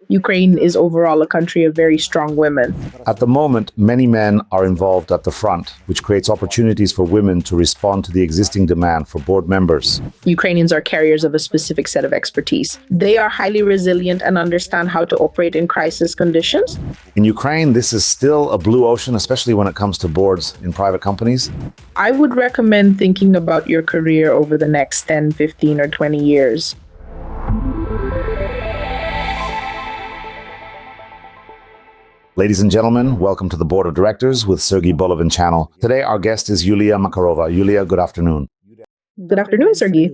Ukraine is overall a country of very strong women. At the moment, many men are involved at the front, which creates opportunities for women to respond to the existing demand for board members. Ukrainians are carriers of a specific set of expertise. They are highly resilient and understand how to operate in crisis conditions. In Ukraine, this is still a blue ocean, especially when it comes to boards in private companies. I would recommend thinking about your career over the next 10, 15, or 20 years. Ladies and gentlemen, welcome to the Board of Directors with Sergiy Bulavin channel. Today, our guest is Yulia Makarova. Yulia, good afternoon. Good afternoon, Sergey.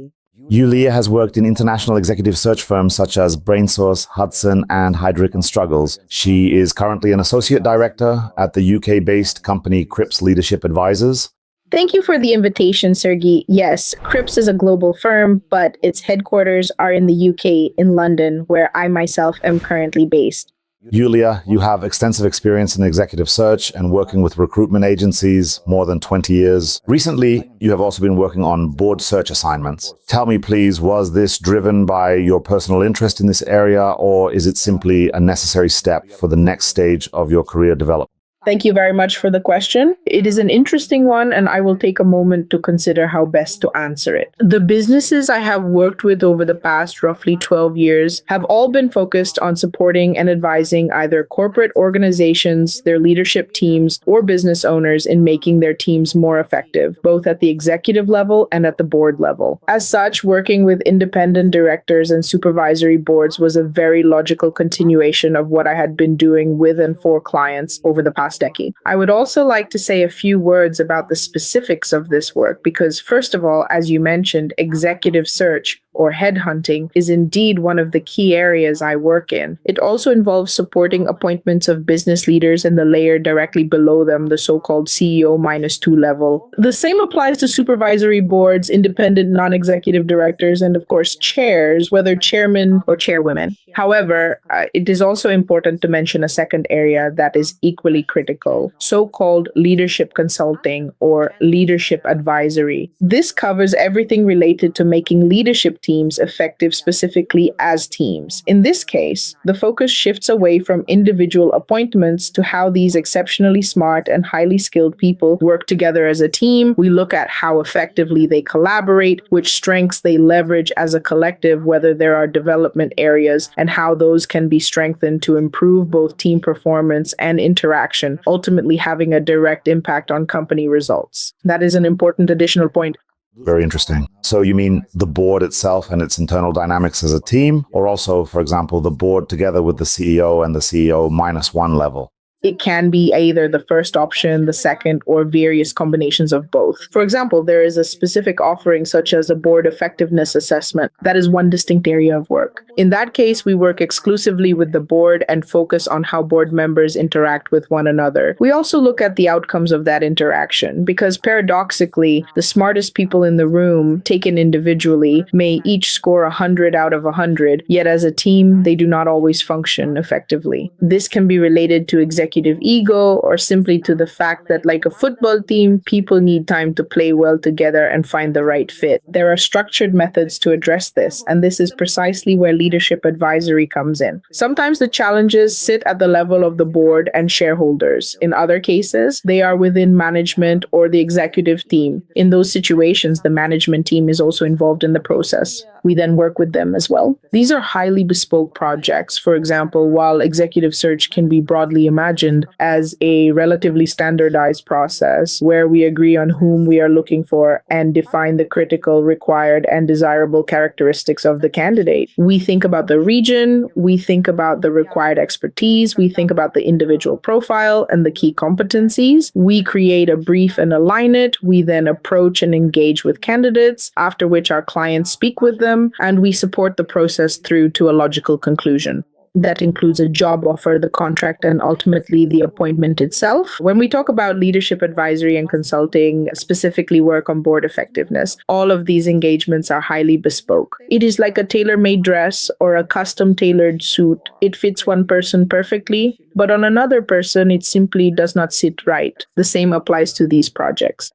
Yulia has worked in international executive search firms such as BrainSource, Hudson, and Heidrick & Struggles. She is currently an associate director at the UK-based company Cripps Leadership Advisors. Thank you for the invitation, Sergey. Yes, Cripps is a global firm, but its headquarters are in the UK, in London, where I myself am currently based. Yulia, you have extensive experience in executive search and working with recruitment agencies, more than 20 years. Recently, you have also been working on board search assignments. Tell me, please, was this driven by your personal interest in this area, or is it simply a necessary step for the next stage of your career development? Thank you very much for the question. It is an interesting one, and I will take a moment to consider how best to answer it. The businesses I have worked with over the past roughly 12 years have all been focused on supporting and advising either corporate organizations, their leadership teams, or business owners in making their teams more effective, both at the executive level and at the board level. As such, working with independent directors and supervisory boards was a very logical continuation of what I had been doing with and for clients over the past decade. I would also like to say a few words about the specifics of this work because, first of all, as you mentioned, executive search or headhunting is indeed one of the key areas I work in. It also involves supporting appointments of business leaders in the layer directly below them, the so-called CEO -2 level. The same applies to supervisory boards, independent non-executive directors, and of course chairs, whether chairmen or chairwomen. However, it is also important to mention a second area that is equally critical, so-called leadership consulting or leadership advisory. This covers everything related to making leadership teams effective specifically as teams. In this case, the focus shifts away from individual appointments to how these exceptionally smart and highly skilled people work together as a team. We look at how effectively they collaborate, which strengths they leverage as a collective, whether there are development areas, and how those can be strengthened to improve both team performance and interaction, ultimately having a direct impact on company results. That is an important additional point. Very interesting. So you mean the board itself and its internal dynamics as a team, or also, for example, the board together with the CEO and the CEO -1 level? It can be either the first option, the second, or various combinations of both. For example, there is a specific offering such as a board effectiveness assessment. That is one distinct area of work. In that case, we work exclusively with the board and focus on how board members interact with one another. We also look at the outcomes of that interaction because paradoxically, the smartest people in the room, taken individually, may each score 100 out of 100, yet as a team, they do not always function effectively. This can be related to executive ego or simply to the fact that, like a football team, people need time to play well together and find the right fit. There are structured methods to address this, and this is precisely where leadership advisory comes in. Sometimes the challenges sit at the level of the board and shareholders. In other cases, they are within management or the executive team. In those situations, the management team is also involved in the process. We then work with them as well. These are highly bespoke projects. For example, while executive search can be broadly imagined as a relatively standardized process where we agree on whom we are looking for and define the critical, required, and desirable characteristics of the candidate, we think about the region, we think about the required expertise, we think about the individual profile and the key competencies. We create a brief and align it. We then approach and engage with candidates, after which our clients speak with them, and we support the process through to a logical conclusion. That includes a job offer, the contract, and ultimately the appointment itself. When we talk about leadership advisory and consulting, specifically work on board effectiveness, all of these engagements are highly bespoke. It is like a tailor-made dress or a custom-tailored suit. It fits one person perfectly, but on another person, it simply does not sit right. The same applies to these projects.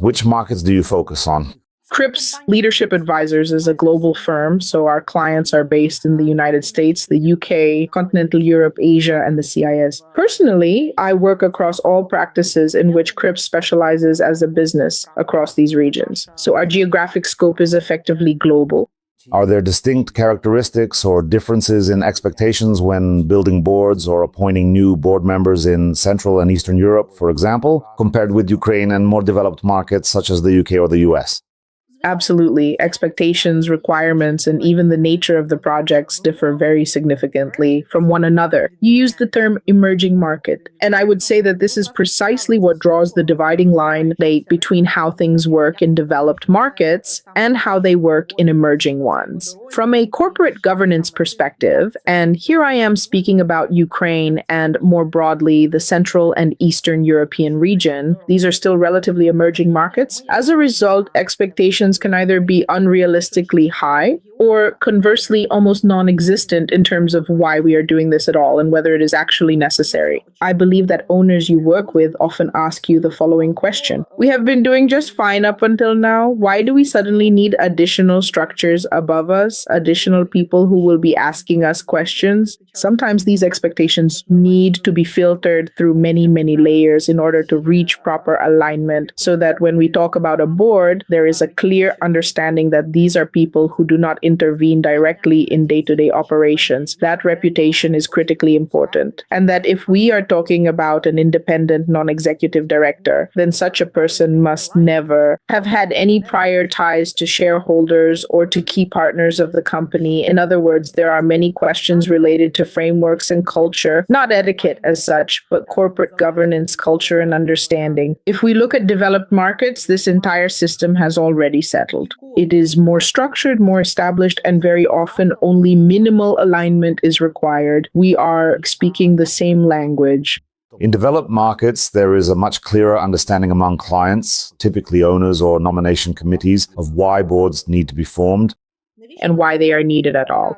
Which markets do you focus on? Crips Leadership Advisors is a global firm, so our clients are based in the United States, the UK, continental Europe, Asia, and the CIS. Personally, I work across all practices in which Crips specializes as a business across these regions. So our geographic scope is effectively global. Are there distinct characteristics or differences in expectations when building boards or appointing new board members in Central and Eastern Europe, for example, compared with Ukraine and more developed markets such as the UK or the US? Absolutely. Expectations, requirements, and even the nature of the projects differ very significantly from one another. You use the term emerging market, and I would say that this is precisely what draws the dividing line between how things work in developed markets and how they work in emerging ones. From a corporate governance perspective, and here I am speaking about Ukraine and more broadly the Central and Eastern European region, these are still relatively emerging markets. As a result, expectations can either be unrealistically high or conversely almost non-existent in terms of why we are doing this at all and whether it is actually necessary. I believe that owners you work with often ask you the following question. We have been doing just fine up until now. Why do we suddenly need additional structures above us, additional people who will be asking us questions? Sometimes these expectations need to be filtered through many, many layers in order to reach proper alignment so that when we talk about a board, there is a clear understanding that these are people who do not intervene directly in day-to-day operations. That reputation is critically important. And that if we are talking about an independent non-executive director, then such a person must never have had any prior ties to shareholders or to key partners of the company. In other words, there are many questions related to frameworks and culture, not etiquette as such, but corporate governance, culture, and understanding. If we look at developed markets, this entire system has already settled. It is more structured, more established, and very often only minimal alignment is required. We are speaking the same language. In developed markets, there is a much clearer understanding among clients, typically owners or nomination committees, of why boards need to be formed and why they are needed at all.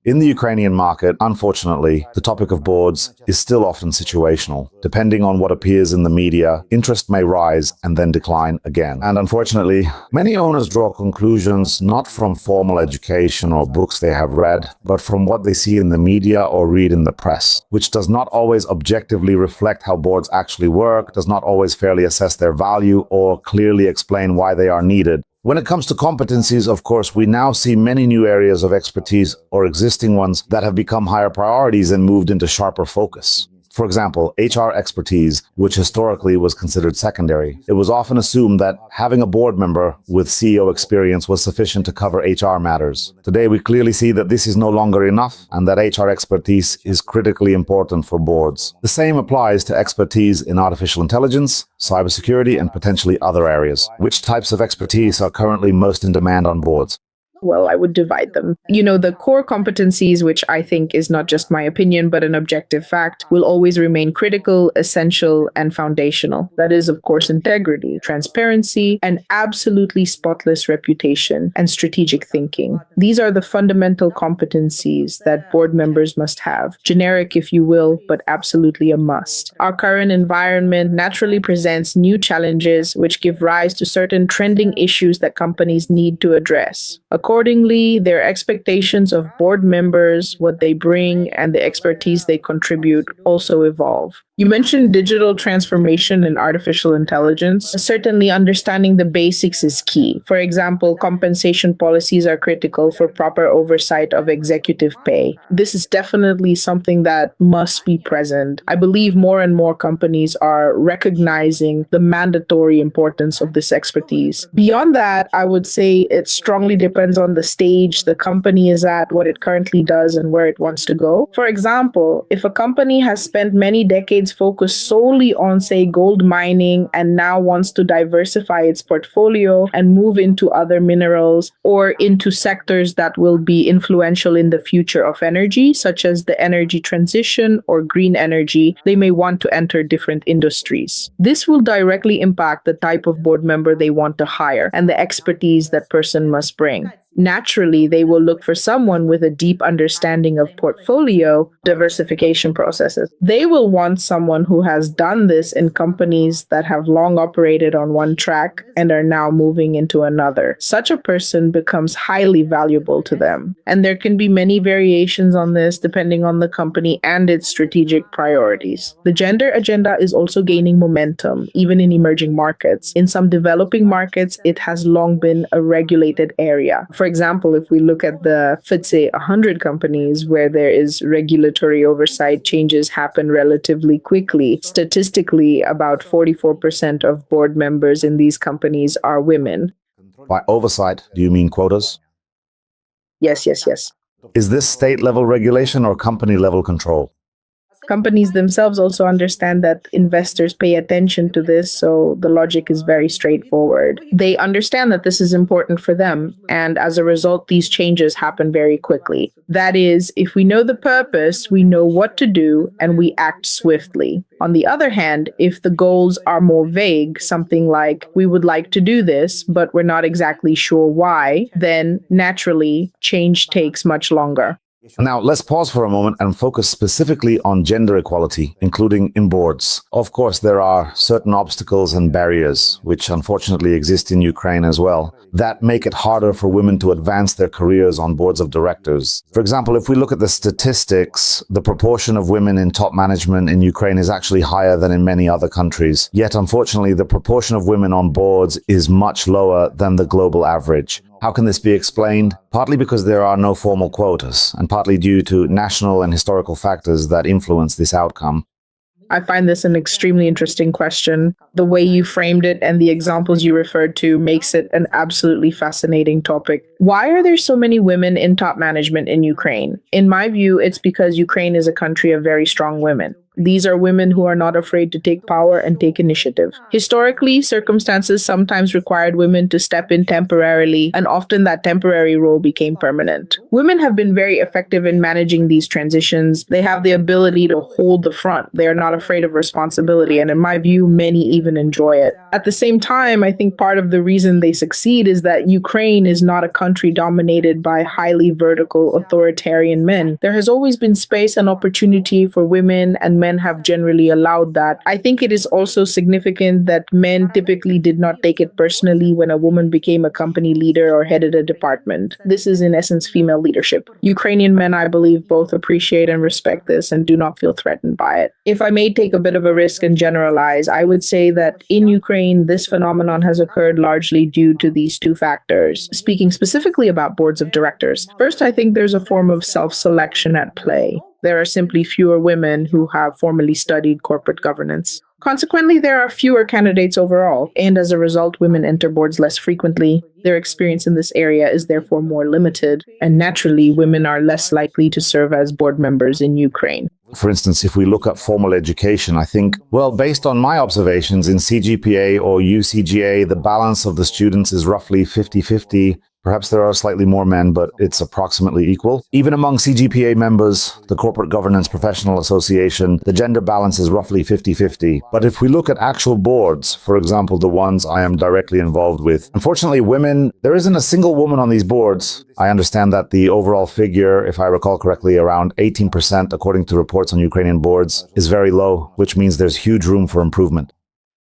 In the Ukrainian market, unfortunately, the topic of boards is still often situational. Depending on what appears in the media, interest may rise and then decline again. And unfortunately, many owners draw conclusions not from formal education or books they have read, but from what they see in the media or read in the press, which does not always objectively reflect how boards actually work, does not always fairly assess their value, or clearly explain why they are needed. When it comes to competencies, of course, we now see many new areas of expertise or existing ones that have become higher priorities and moved into sharper focus. For example, HR expertise, which historically was considered secondary. It was often assumed that having a board member with CEO experience was sufficient to cover HR matters. Today, we clearly see that this is no longer enough and that HR expertise is critically important for boards. The same applies to expertise in artificial intelligence, cybersecurity, and potentially other areas. Which types of expertise are currently most in demand on boards? Well, I would divide them. The core competencies, which I think is not just my opinion, but an objective fact, will always remain critical, essential, and foundational. That is, of course, integrity, transparency, and absolutely spotless reputation and strategic thinking. These are the fundamental competencies that board members must have. Generic, if you will, but absolutely a must. Our current environment naturally presents new challenges which give rise to certain trending issues that companies need to address. Accordingly, their expectations of board members, what they bring, and the expertise they contribute also evolve. You mentioned digital transformation and artificial intelligence. Certainly, understanding the basics is key. For example, compensation policies are critical for proper oversight of executive pay. This is definitely something that must be present. I believe more and more companies are recognizing the mandatory importance of this expertise. Beyond that, I would say it strongly depends on the stage the company is at, what it currently does, and where it wants to go. For example, if a company has spent many decades focused solely on, say, gold mining and now wants to diversify its portfolio and move into other minerals or into sectors that will be influential in the future of energy, such as the energy transition or green energy, they may want to enter different industries. This will directly impact the type of board member they want to hire and the expertise that person must bring. Naturally, they will look for someone with a deep understanding of portfolio diversification processes. They will want someone who has done this in companies that have long operated on one track and are now moving into another. Such a person becomes highly valuable to them. And there can be many variations on this depending on the company and its strategic priorities. The gender agenda is also gaining momentum, even in emerging markets. In some developing markets, it has long been a regulated area. For example, if we look at the FTSE 100 companies where there is regulatory oversight, changes happen relatively quickly. Statistically, about 44% of board members in these companies are women. By oversight, do you mean quotas? Yes. Is this state-level regulation or company-level control? Companies themselves also understand that investors pay attention to this, so the logic is very straightforward. They understand that this is important for them, and as a result, these changes happen very quickly. That is, if we know the purpose, we know what to do, and we act swiftly. On the other hand, if the goals are more vague, something like, we would like to do this, but we're not exactly sure why, then naturally, change takes much longer. Now, let's pause for a moment and focus specifically on gender equality, including in boards. Of course, there are certain obstacles and barriers, which unfortunately exist in Ukraine as well, that make it harder for women to advance their careers on boards of directors. For example, if we look at the statistics, the proportion of women in top management in Ukraine is actually higher than in many other countries. Yet, unfortunately, the proportion of women on boards is much lower than the global average. How can this be explained? Partly because there are no formal quotas, and partly due to national and historical factors that influence this outcome. I find this an extremely interesting question. The way you framed it and the examples you referred to makes it an absolutely fascinating topic. Why are there so many women in top management in Ukraine? In my view, it's because Ukraine is a country of very strong women. These are women who are not afraid to take power and take initiative. Historically, circumstances sometimes required women to step in temporarily, and often that temporary role became permanent. Women have been very effective in managing these transitions. They have the ability to hold the front. They are not afraid of responsibility, and in my view, many even enjoy it. At the same time, I think part of the reason they succeed is that Ukraine is not a country dominated by highly vertical authoritarian men. There has always been space and opportunity for women, and men have generally allowed that. I think it is also significant that men typically did not take it personally when a woman became a company leader or headed a department. This is in essence female leadership. Ukrainian men, I believe, both appreciate and respect this and do not feel threatened by it. If I may take a bit of a risk and generalize, I would say that in Ukraine, this phenomenon has occurred largely due to these two factors. Speaking specifically about boards of directors, first, I think there's a form of self-selection at play. There are simply fewer women who have formally studied corporate governance. Consequently, there are fewer candidates overall, and as a result, women enter boards less frequently. Their experience in this area is therefore more limited, and naturally, women are less likely to serve as board members in Ukraine. For instance, if we look at formal education, I think, well, based on my observations in CGPA or UCGA, the balance of the students is roughly 50-50. Perhaps there are slightly more men, but it's approximately equal. Even among CGPA members, the Corporate Governance Professional Association, the gender balance is roughly 50-50. But if we look at actual boards, for example, the ones I am directly involved with, unfortunately, women, there isn't a single woman on these boards. I understand that the overall figure, if I recall correctly, around 18%, according to reports on Ukrainian boards, is very low, which means there's huge room for improvement.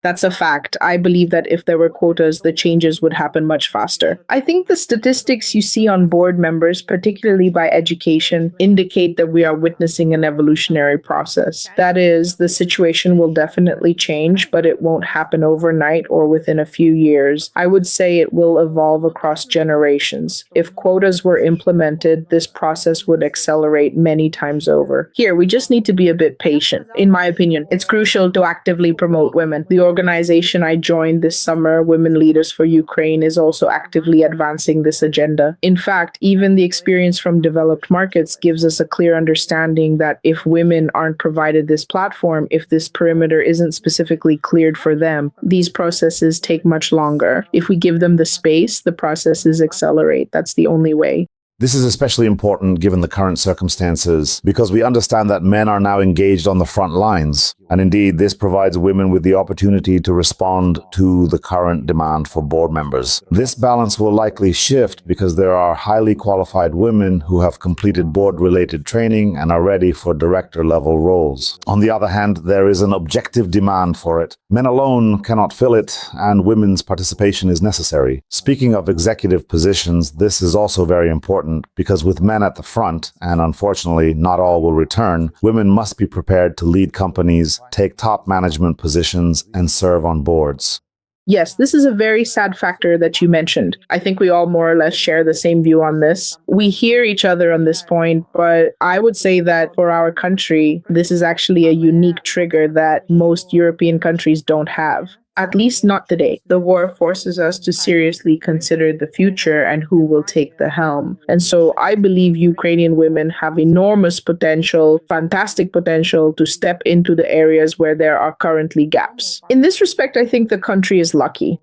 That's a fact. I believe that if there were quotas, the changes would happen much faster. I think the statistics you see on board members, particularly by education, indicate that we are witnessing an evolutionary process. That is, the situation will definitely change, but it won't happen overnight or within a few years. I would say it will evolve across generations. If quotas were implemented, this process would accelerate many times over. Here, we just need to be a bit patient. In my opinion, it's crucial to actively promote women. The organization I joined this summer, Women Leaders for Ukraine, is also actively advancing this agenda. In fact, even the experience from developed markets gives us a clear understanding that if women aren't provided this platform, if this perimeter isn't specifically cleared for them, these processes take much longer. If we give them the space, the processes accelerate. That's the only way. This is especially important given the current circumstances, because we understand that men are now engaged on the front lines. And indeed, this provides women with the opportunity to respond to the current demand for board members. This balance will likely shift because there are highly qualified women who have completed board-related training and are ready for director-level roles. On the other hand, there is an objective demand for it. Men alone cannot fill it, and women's participation is necessary. Speaking of executive positions, this is also very important because with men at the front, and unfortunately not all will return, women must be prepared to lead companies, take top management positions, and serve on boards. Yes, this is a very sad factor that you mentioned. I think we all more or less share the same view on this. We hear each other on this point, but I would say that for our country, this is actually a unique trigger that most European countries don't have. At least not today. The war forces us to seriously consider the future and who will take the helm. And so I believe Ukrainian women have enormous potential, fantastic potential to step into the areas where there are currently gaps. In this respect, I think the country is lucky.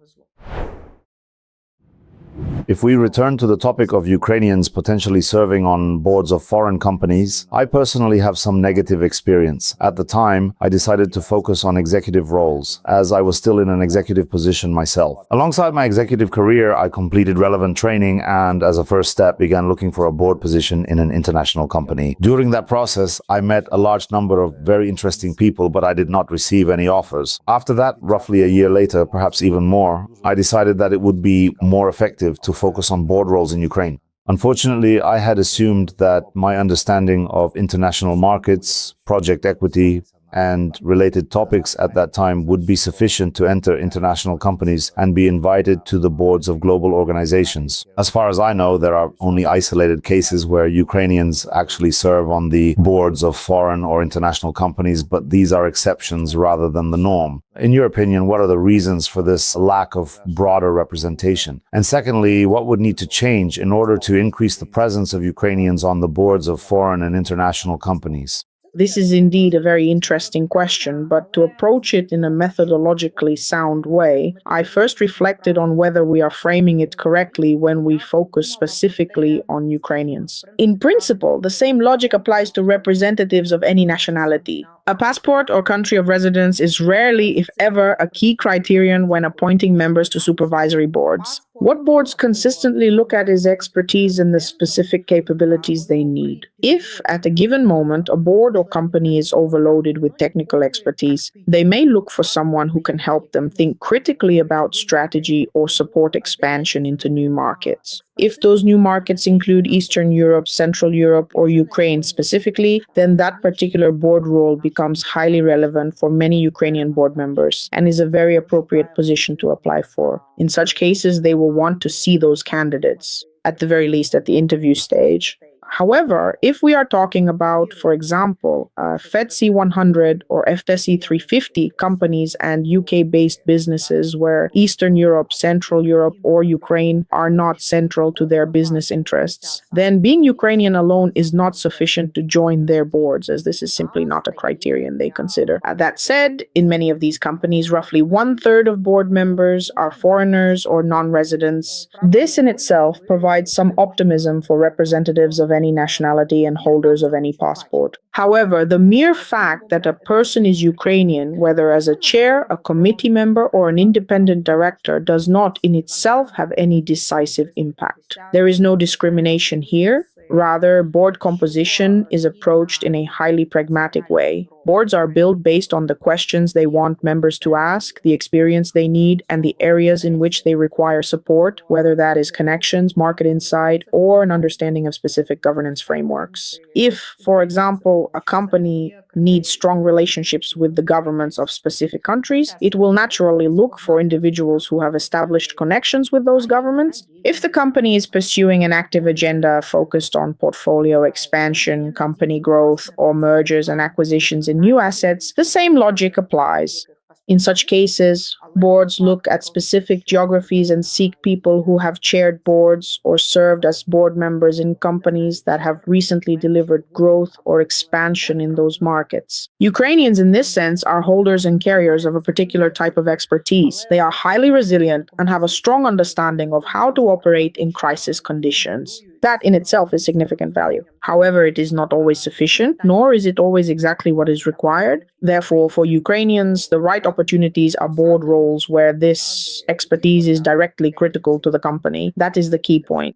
If we return to the topic of Ukrainians potentially serving on boards of foreign companies, I personally have some negative experience. At the time, I decided to focus on executive roles, as I was still in an executive position myself. Alongside my executive career, I completed relevant training and, as a first step, began looking for a board position in an international company. During that process, I met a large number of very interesting people, but I did not receive any offers. After that, roughly a year later, perhaps even more, I decided that it would be more effective to focus on board roles in Ukraine. Unfortunately, I had assumed that my understanding of international markets, project equity, and related topics at that time would be sufficient to enter international companies and be invited to the boards of global organizations. As far as I know, there are only isolated cases where Ukrainians actually serve on the boards of foreign or international companies, but these are exceptions rather than the norm. In your opinion, what are the reasons for this lack of broader representation? And secondly, what would need to change in order to increase the presence of Ukrainians on the boards of foreign and international companies? This is indeed a very interesting question, but to approach it in a methodologically sound way, I first reflected on whether we are framing it correctly when we focus specifically on Ukrainians. In principle, the same logic applies to representatives of any nationality. A passport or country of residence is rarely, if ever, a key criterion when appointing members to supervisory boards. What boards consistently look at is expertise and the specific capabilities they need. If, at a given moment, a board or company is overloaded with technical expertise, they may look for someone who can help them think critically about strategy or support expansion into new markets. If those new markets include Eastern Europe, Central Europe, or Ukraine specifically, then that particular board role becomes highly relevant for many Ukrainian board members and is a very appropriate position to apply for. In such cases, they will want to see those candidates, at the very least at the interview stage. However, if we are talking about, for example, FTSE 100 or FTSE 350 companies and UK-based businesses where Eastern Europe, Central Europe, or Ukraine are not central to their business interests, then being Ukrainian alone is not sufficient to join their boards, as this is simply not a criterion they consider. That said, in many of these companies, roughly 1/3 of board members are foreigners or non-residents. This in itself provides some optimism for representatives of any nationality and holders of any passport. However, the mere fact that a person is Ukrainian, whether as a chair, a committee member, or an independent director, does not in itself have any decisive impact. There is no discrimination here. Rather, board composition is approached in a highly pragmatic way. Boards are built based on the questions they want members to ask, the experience they need, and the areas in which they require support, whether that is connections, market insight, or an understanding of specific governance frameworks. If, for example, a company needs strong relationships with the governments of specific countries, it will naturally look for individuals who have established connections with those governments. If the company is pursuing an active agenda focused on portfolio expansion, company growth, or mergers and acquisitions in new assets, the same logic applies. In such cases, boards look at specific geographies and seek people who have chaired boards or served as board members in companies that have recently delivered growth or expansion in those markets. Ukrainians, in this sense, are holders and carriers of a particular type of expertise. They are highly resilient and have a strong understanding of how to operate in crisis conditions. That in itself is significant value. However, it is not always sufficient, nor is it always exactly what is required. Therefore, for Ukrainians, the right opportunities are board roles where this expertise is directly critical to the company. That is the key point.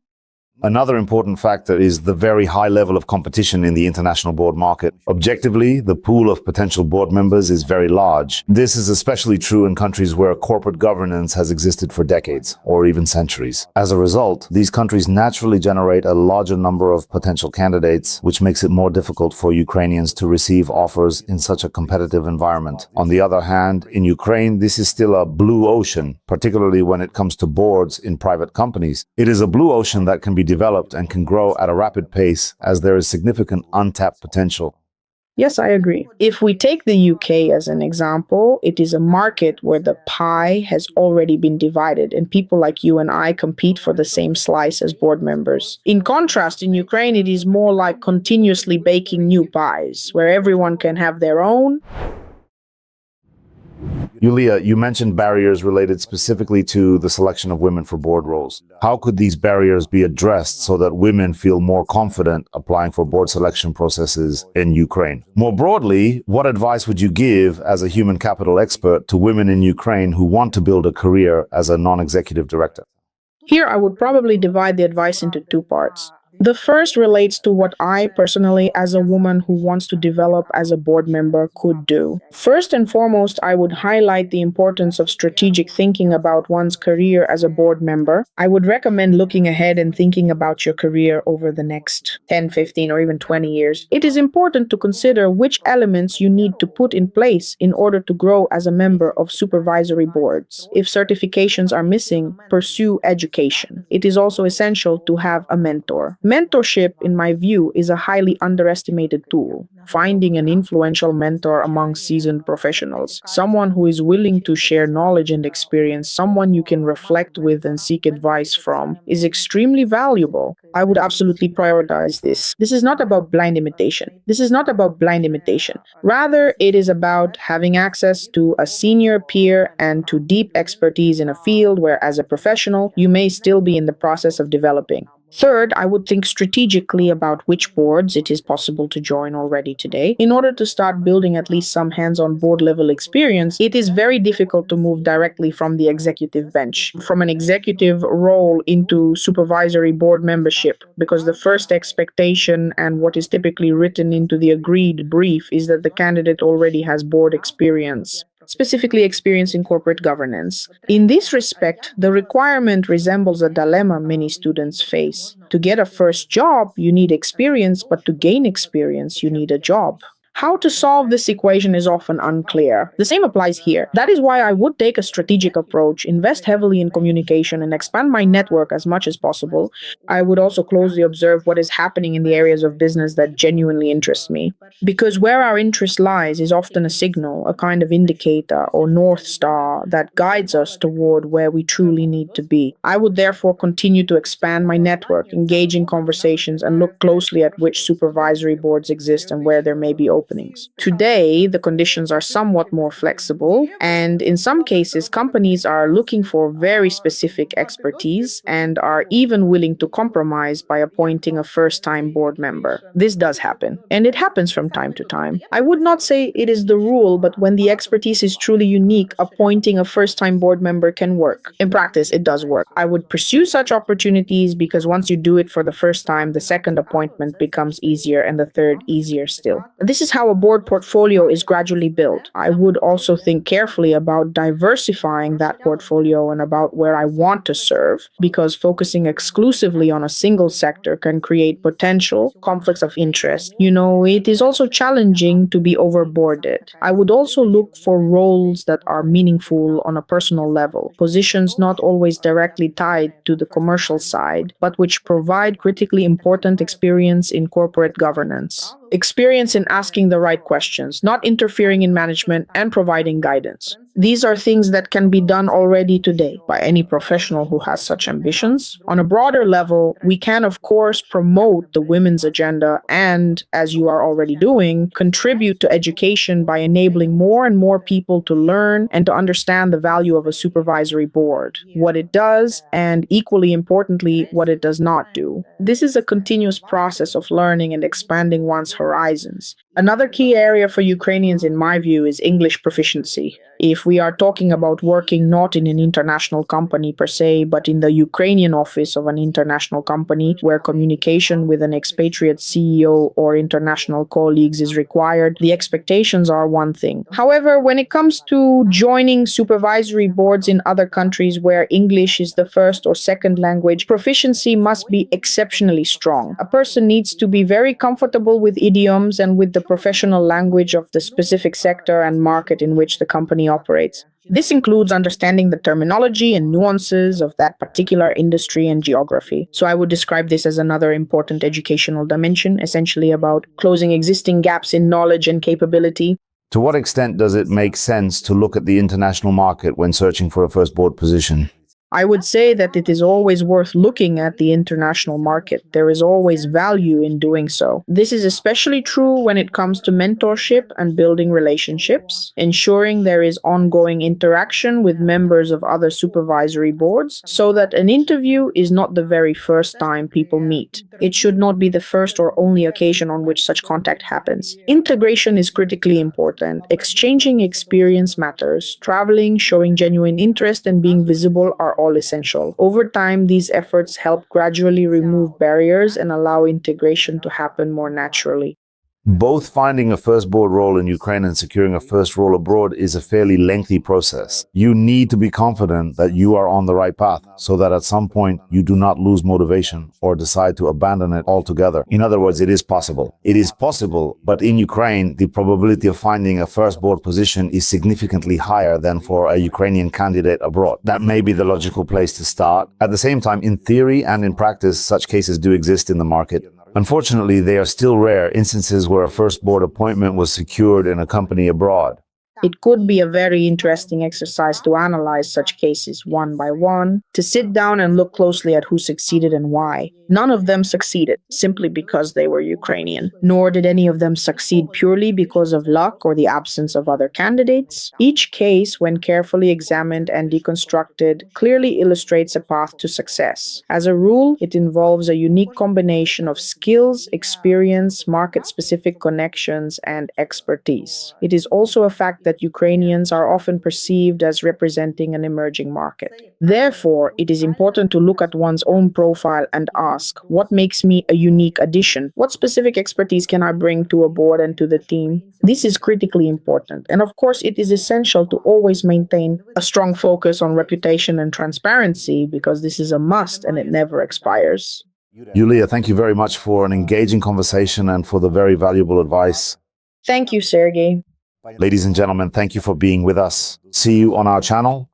Another important factor is the very high level of competition in the international board market. Objectively, the pool of potential board members is very large. This is especially true in countries where corporate governance has existed for decades or even centuries. As a result, these countries naturally generate a larger number of potential candidates, which makes it more difficult for Ukrainians to receive offers in such a competitive environment. On the other hand, in Ukraine, this is still a blue ocean, particularly when it comes to boards in private companies. It is a blue ocean that can be developed and can grow at a rapid pace as there is significant untapped potential. Yes, I agree. If we take the UK as an example, it is a market where the pie has already been divided and people like you and I compete for the same slice as board members. In contrast, in Ukraine, it is more like continuously baking new pies, where everyone can have their own. Yulia, you mentioned barriers related specifically to the selection of women for board roles. How could these barriers be addressed so that women feel more confident applying for board selection processes in Ukraine? More broadly, what advice would you give as a human capital expert to women in Ukraine who want to build a career as a non-executive director? Here, I would probably divide the advice into two parts. The first relates to what I personally, as a woman who wants to develop as a board member, could do. First and foremost, I would highlight the importance of strategic thinking about one's career as a board member. I would recommend looking ahead and thinking about your career over the next 10, 15, or even 20 years. It is important to consider which elements you need to put in place in order to grow as a member of supervisory boards. If certifications are missing, pursue education. It is also essential to have a mentor. Mentorship, in my view, is a highly underestimated tool. Finding an influential mentor among seasoned professionals, someone who is willing to share knowledge and experience, someone you can reflect with and seek advice from, is extremely valuable. I would absolutely prioritize this. This is not about blind imitation. Rather, it is about having access to a senior peer and to deep expertise in a field where, as a professional, you may still be in the process of developing. Third, I would think strategically about which boards it is possible to join already today. In order to start building at least some hands-on board level experience, it is very difficult to move directly from the executive bench, from an executive role into supervisory board membership, because the first expectation and what is typically written into the agreed brief is that the candidate already has board experience. Specifically experience in corporate governance. In this respect, the requirement resembles a dilemma many students face. To get a first job, you need experience, but to gain experience, you need a job. How to solve this equation is often unclear. The same applies here. That is why I would take a strategic approach, invest heavily in communication, and expand my network as much as possible. I would also closely observe what is happening in the areas of business that genuinely interest me. Because where our interest lies is often a signal, a kind of indicator or North Star that guides us toward where we truly need to be. I would therefore continue to expand my network, engage in conversations, and look closely at which supervisory boards exist and where there may be openings. Today, the conditions are somewhat more flexible, and in some cases, companies are looking for very specific expertise and are even willing to compromise by appointing a first-time board member. This does happen, and it happens from time to time. I would not say it is the rule, but when the expertise is truly unique, appointing a first-time board member can work. In practice, it does work. I would pursue such opportunities because once you do it for the first time, the second appointment becomes easier and the third easier still. This is how a board portfolio is gradually built. I would also think carefully about diversifying that portfolio and about where I want to serve, because focusing exclusively on a single sector can create potential conflicts of interest. It is also challenging to be overboarded. I would also look for roles that are meaningful on a personal level, positions not always directly tied to the commercial side, but which provide critically important experience in corporate governance. Experience in asking the right questions, not interfering in management, and providing guidance. These are things that can be done already today by any professional who has such ambitions. On a broader level, we can, of course, promote the women's agenda and, as you are already doing, contribute to education by enabling more and more people to learn and to understand the value of a supervisory board, what it does, and equally importantly, what it does not do. This is a continuous process of learning and expanding one's horizons. Another key area for Ukrainians, in my view, is English proficiency. If we are talking about working not in an international company per se, but in the Ukrainian office of an international company where communication with an expatriate CEO or international colleagues is required, the expectations are one thing. However, when it comes to joining supervisory boards in other countries where English is the first or second language, proficiency must be exceptionally strong. A person needs to be very comfortable with idioms and with the professional language of the specific sector and market in which the company operates. This includes understanding the terminology and nuances of that particular industry and geography. So I would describe this as another important educational dimension, essentially about closing existing gaps in knowledge and capability. To what extent does it make sense to look at the international market when searching for a first board position? I would say that it is always worth looking at the international market. There is always value in doing so. This is especially true when it comes to mentorship and building relationships, ensuring there is ongoing interaction with members of other supervisory boards, so that an interview is not the very first time people meet. It should not be the first or only occasion on which such contact happens. Integration is critically important. Exchanging experience matters. Traveling, showing genuine interest, and being visible are all essential. Over time, these efforts help gradually remove barriers and allow integration to happen more naturally. Both finding a first board role in Ukraine and securing a first role abroad is a fairly lengthy process. You need to be confident that you are on the right path so that at some point you do not lose motivation or decide to abandon it altogether. In other words, it is possible. It is possible, but in Ukraine, the probability of finding a first board position is significantly higher than for a Ukrainian candidate abroad. That may be the logical place to start. At the same time, in theory and in practice, such cases do exist in the market. Unfortunately, they are still rare instances where a first board appointment was secured in a company abroad. It could be a very interesting exercise to analyze such cases one by one, to sit down and look closely at who succeeded and why. None of them succeeded simply because they were Ukrainian, nor did any of them succeed purely because of luck or the absence of other candidates. Each case, when carefully examined and deconstructed, clearly illustrates a path to success. As a rule, it involves a unique combination of skills, experience, market-specific connections, and expertise. It is also a fact that Ukrainians are often perceived as representing an emerging market. Therefore, it is important to look at one's own profile and ask, what makes me a unique addition? What specific expertise can I bring to a board and to the team? This is critically important. And of course, it is essential to always maintain a strong focus on reputation and transparency, because this is a must and it never expires. Yulia, thank you very much for an engaging conversation and for the very valuable advice. Thank you, Sergey. Ladies and gentlemen, thank you for being with us. See you on our channel.